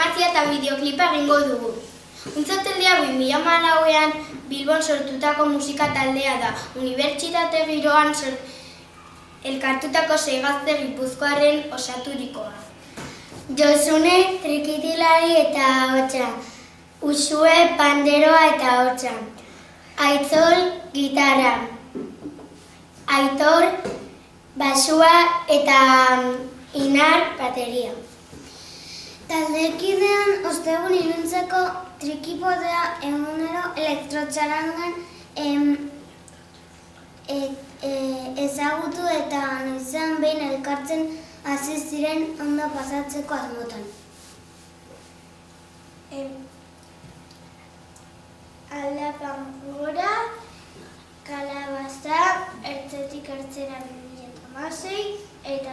filmazia eta bideoklipa egingo dugu. Untza taldea 2014an Bilbon sortutako musika taldea da. Unibertsitate giroan elkartutako 6 gazte gipuzkoarren osaturikoa. Josune trikitilari eta ahotsa, Usue panderoa eta ahotsa, Aitzol gitarra, Aitor basua eta Inar bateria. Taldekidean ostegun iluntzeko trikipodea egunero elektrotxarangan ezagutu eta noizean behin elkartzen hasi ziren ondo pasatzeko asmotan. Aldapan gora, kalabaza, ertzetik ertzera 2016 eta